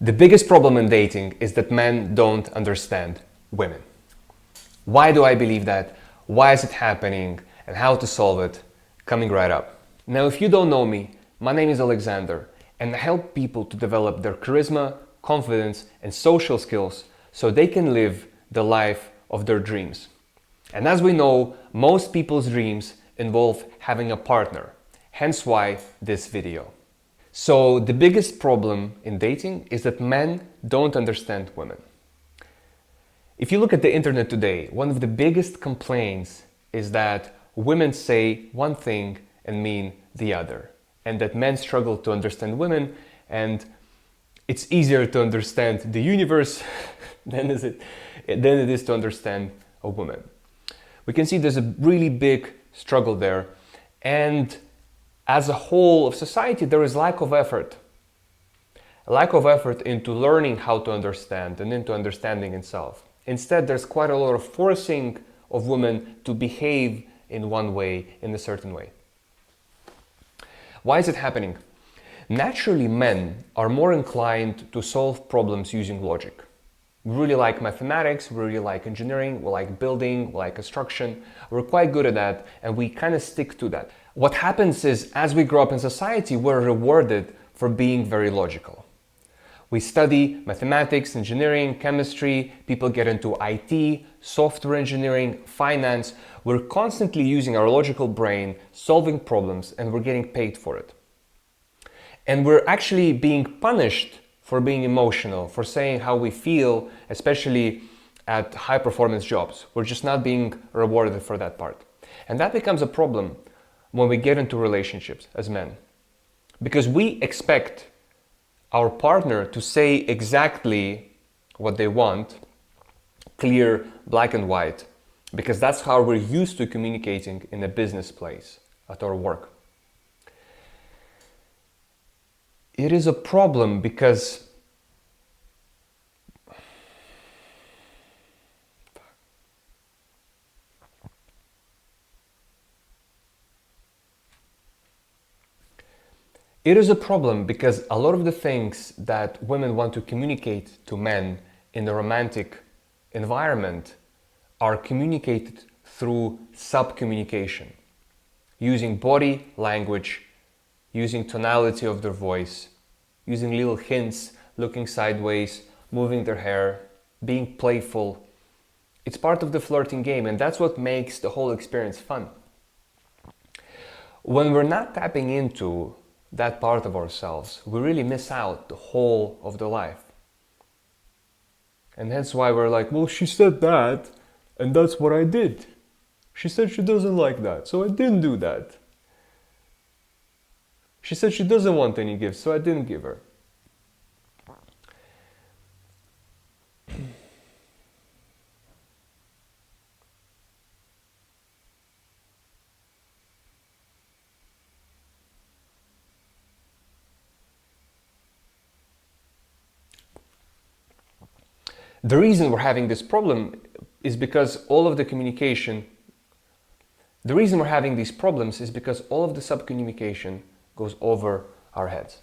The biggest problem in dating is that men don't understand women. Why do I believe that? Why is it happening? And how to solve it? Coming right up. Now, if you don't know me, my name is Alexander, and I help people to develop their charisma, confidence, and social skills so they can live the life of their dreams. And as we know, most people's dreams involve having a partner. Hence why this video. So the biggest problem in dating is that men don't understand women. If you look at the internet today, one of the biggest complaints is that women say one thing and mean the other, and that men struggle to understand women, and it's easier to understand the universe than it is to understand a woman. We can see there's a really big struggle there, and as a whole of society, there is lack of effort. A lack of effort into learning how to understand and into understanding itself. Instead, there's quite a lot of forcing of women to behave in one way, in a certain way. Why is it happening? Naturally, men are more inclined to solve problems using logic. We really like mathematics, we really like engineering, we like building, we like construction. We're quite good at that, and we kind of stick to that. What happens is, as we grow up in society, we're rewarded for being very logical. We study mathematics, engineering, chemistry, people get into IT, software engineering, finance. We're constantly using our logical brain, solving problems, and we're getting paid for it. And we're actually being punished for being emotional, for saying how we feel, especially at high performance jobs. We're just not being rewarded for that part. And that becomes a problem when we get into relationships as men. Because we expect our partner to say exactly what they want, clear, black and white, because that's how we're used to communicating in a business place, at our work. It is a problem because a lot of the things that women want to communicate to men in the romantic environment are communicated through sub-communication, using body language, using tonality of their voice, using little hints, looking sideways, moving their hair, being playful. It's part of the flirting game, and that's what makes the whole experience fun. When we're not tapping into that part of ourselves, we really miss out the whole of the life. And that's why we're like, well, she said that, and that's what I did. She said she doesn't like that, so I didn't do that. She said she doesn't want any gifts, so I didn't give her. The reason we're having this problem is because all of the communication, the reason we're having these problems is because all of the sub-communication goes over our heads.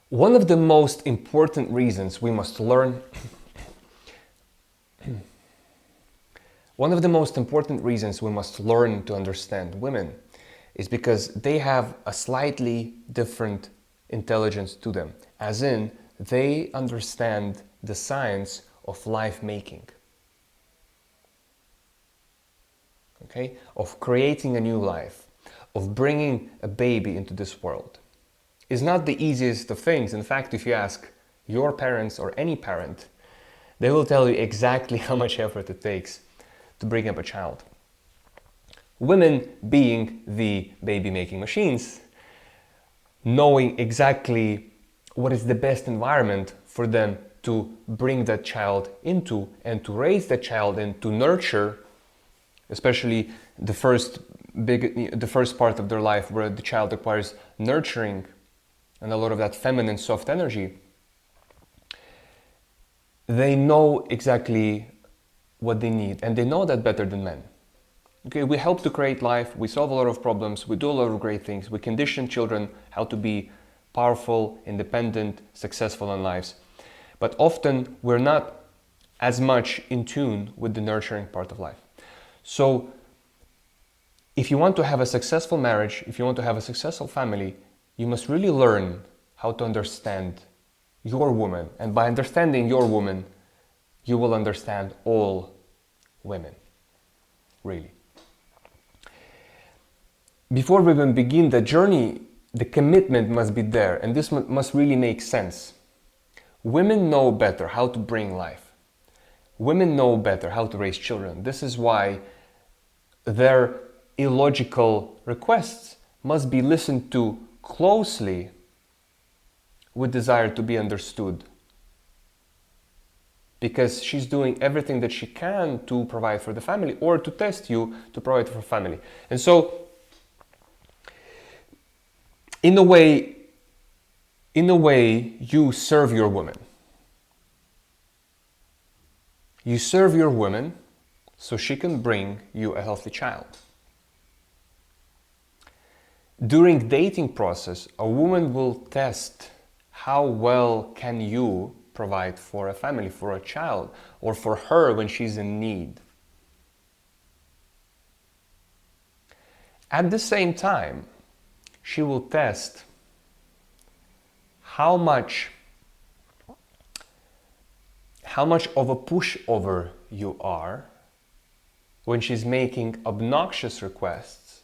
One of the most important reasons we must learn to understand women is because they have a slightly different intelligence to them, as in they understand the science of life making. okay, of creating a new life, of bringing a baby into this world, is not the easiest of things. In fact, if you ask your parents or any parent, they will tell you exactly how much effort it takes to bring up a child. Women, being the baby-making machines, knowing exactly what is the best environment for them to bring that child into and to raise that child and to nurture, especially the first part of their life where the child requires nurturing and a lot of that feminine soft energy. They know exactly what they need, and they know that better than men. Okay, we help to create life, we solve a lot of problems, we do a lot of great things, we condition children how to be powerful, independent, successful in lives. But often we're not as much in tune with the nurturing part of life. So if you want to have a successful marriage, if you want to have a successful family, you must really learn how to understand your woman. And by understanding your woman, you will understand all women, really. Before we even begin the journey, the commitment must be there, and this must really make sense. Women know better how to bring life. Women know better how to raise children. This is why their illogical requests must be listened to closely with desire to be understood. Because she's doing everything that she can to provide for the family or to test you to provide for family. And so, in a way, you serve your woman. You serve your woman so she can bring you a healthy child. During dating process, a woman will test how well can you provide for a family, for a child, or for her when she's in need. At the same time, she will test how much of a pushover you are when she's making obnoxious requests,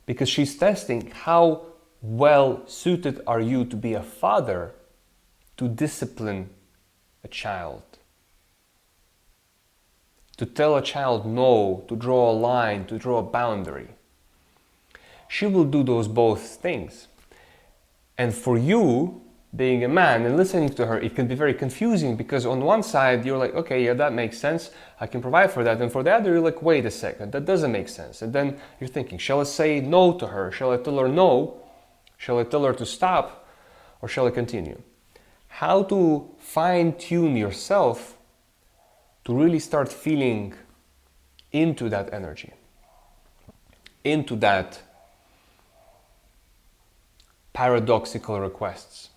because she's testing how well suited are you to be a father to discipline a child, to tell a child no, to draw a line, to draw a boundary. She will do those both things. And for you, being a man and listening to her, it can be very confusing, because on one side you're like, okay, yeah, that makes sense, I can provide for that. And for the other, you're like, wait a second, that doesn't make sense. And then you're thinking, shall I say no to her? Shall I tell her no? Shall I tell her to stop? Or shall I continue? How to fine-tune yourself to really start feeling into that energy, into that paradoxical requests.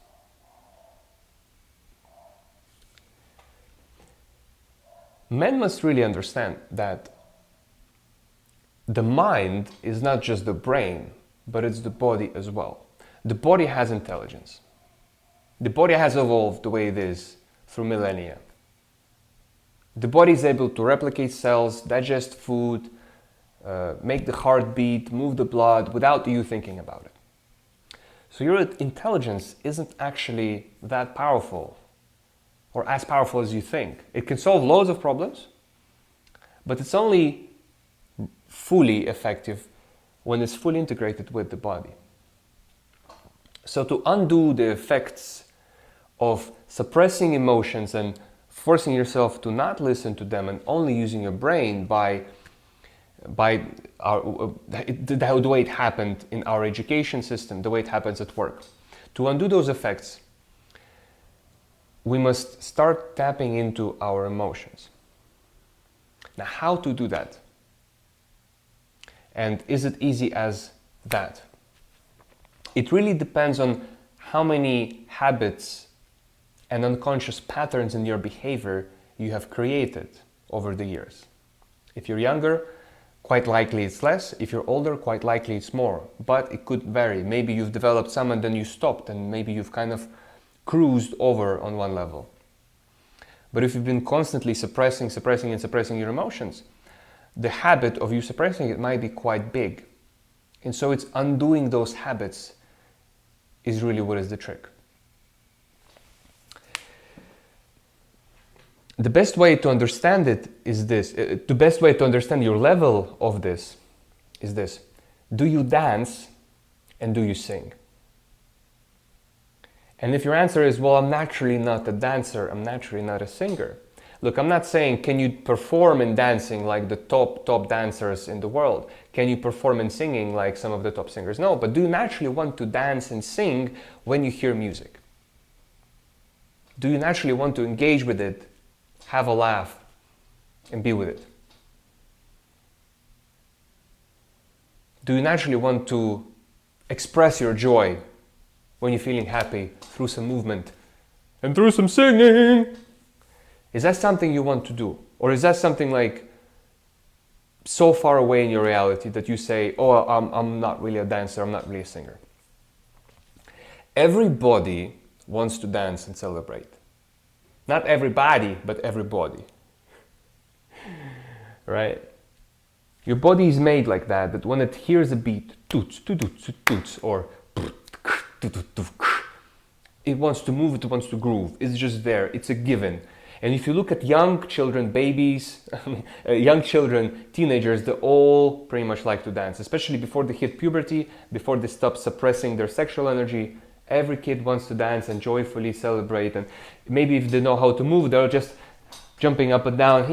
Men must really understand that the mind is not just the brain, but it's the body as well. The body has intelligence. The body has evolved the way it is through millennia. The body is able to replicate cells, digest food, make the heart beat, move the blood without you thinking about it. So your intelligence isn't actually that powerful, or as powerful as you think. It can solve loads of problems, but it's only fully effective when it's fully integrated with the body. So to undo the effects of suppressing emotions and forcing yourself to not listen to them and only using your brain by the way it happened in our education system, the way it happens at work. To undo those effects, we must start tapping into our emotions. Now, how to do that? And is it easy as that? It really depends on how many habits and unconscious patterns in your behavior you have created over the years. If you're younger, quite likely it's less. If you're older, quite likely it's more. But it could vary. Maybe you've developed some and then you stopped, and maybe you've kind of cruised over on one level. But if you've been constantly suppressing your emotions, the habit of you suppressing it might be quite big. And so it's undoing those habits is really what is the trick. The best way to understand it is this. The best way to understand your level of this is this. Do you dance and do you sing? And if your answer is, well, I'm naturally not a dancer, I'm naturally not a singer. Look, I'm not saying, can you perform in dancing like the top dancers in the world? Can you perform in singing like some of the top singers? No, but do you naturally want to dance and sing when you hear music? Do you naturally want to engage with it, have a laugh, and be with it? Do you naturally want to express your joy when you're feeling happy through some movement and through some singing? Is that something you want to do? Or is that something like so far away in your reality that you say, oh, I'm not really a dancer, I'm not really a singer? Everybody wants to dance and celebrate. Not everybody, but everybody. Right? Your body is made like that, that when it hears a beat, toots, toots, toots, or it wants to move, it wants to groove. It's just there, it's a given. And if you look at young children, babies, young children, teenagers, they all pretty much like to dance, especially before they hit puberty, before they stop suppressing their sexual energy. Every kid wants to dance and joyfully celebrate. And maybe if they know how to move, they're just jumping up and down,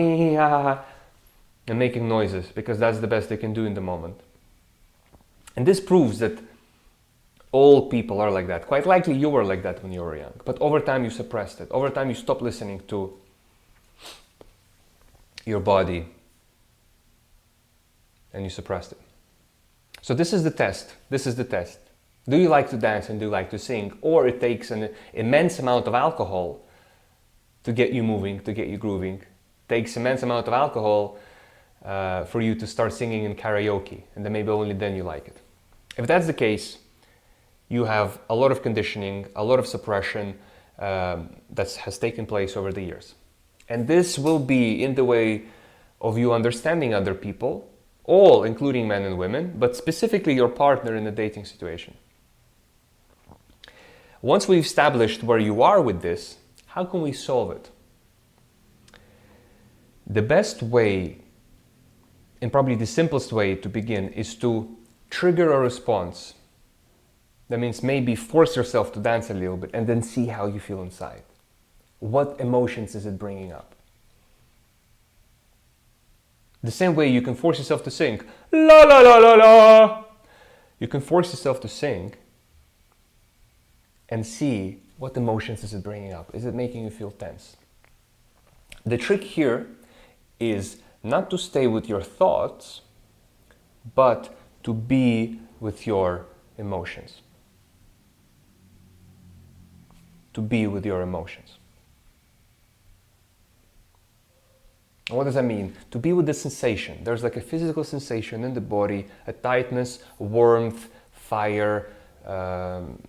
and making noises, because that's the best they can do in the moment. And this proves that all people are like that. Quite likely you were like that when you were young, but over time you suppressed it. Over time you stopped listening to your body and you suppressed it. So this is the test. This is the test. Do you like to dance and do you like to sing? Or it takes an immense amount of alcohol to get you moving, to get you grooving. It takes immense amount of alcohol for you to start singing in karaoke, and then maybe only then you like it. If that's the case, you have a lot of conditioning, a lot of suppression that has taken place over the years. And this will be in the way of you understanding other people, all including men and women, but specifically your partner in a dating situation. Once we've established where you are with this, how can we solve it? The best way, and probably the simplest way to begin, is to trigger a response. That means maybe force yourself to dance a little bit and then see how you feel inside. What emotions is it bringing up? The same way you can force yourself to sing, la la la la la. You can force yourself to sing and see what emotions is it bringing up. Is it making you feel tense? The trick here is not to stay with your thoughts, but to be with your emotions. To be with your emotions. And what does that mean? To be with the sensation. There's like a physical sensation in the body, a tightness, warmth, fire,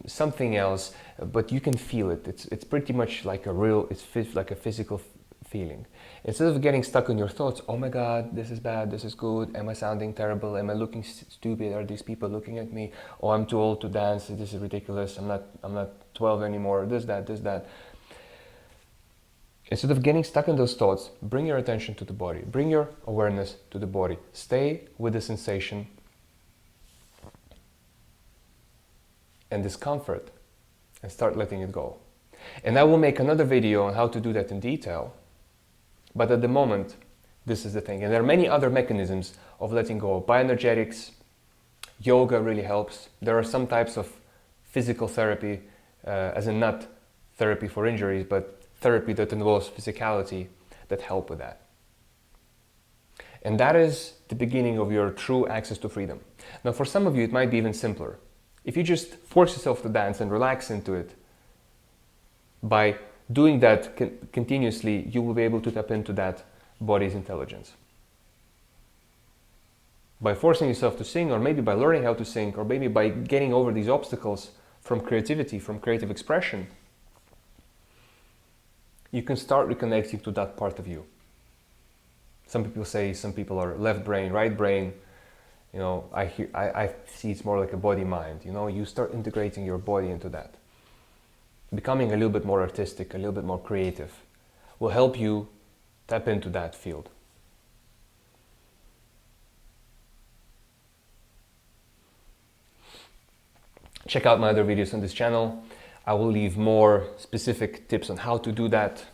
something else, but you can feel it. It's pretty much like like a physical feeling. Instead of getting stuck in your thoughts, oh my God, this is bad, this is good, am I sounding terrible, am I looking stupid, are these people looking at me, oh I'm too old to dance, this is ridiculous, I'm not 12 anymore, this, that. Instead of getting stuck in those thoughts, bring your attention to the body, bring your awareness to the body, stay with the sensation and discomfort and start letting it go. And I will make another video on how to do that in detail. But at the moment, this is the thing. And there are many other mechanisms of letting go. Bioenergetics, yoga really helps. There are some types of physical therapy, as in not therapy for injuries, but therapy that involves physicality that help with that. And that is the beginning of your true access to freedom. Now, for some of you, it might be even simpler. If you just force yourself to dance and relax into it, by doing that continuously, you will be able to tap into that body's intelligence. By forcing yourself to sing, or maybe by learning how to sing, or maybe by getting over these obstacles from creativity, from creative expression, you can start reconnecting to that part of you. Some people say some people are left brain, right brain. You know, I see it's more like a body mind. You know, you start integrating your body into that. Becoming a little bit more artistic, a little bit more creative will help you tap into that field. Check out my other videos on this channel. I will leave more specific tips on how to do that.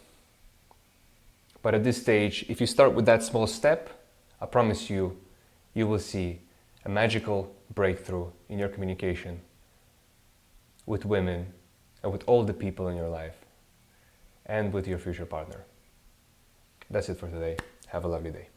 But at this stage, if you start with that small step, I promise you, you will see a magical breakthrough in your communication with women and with all the people in your life and with your future partner. That's it for today. Have a lovely day.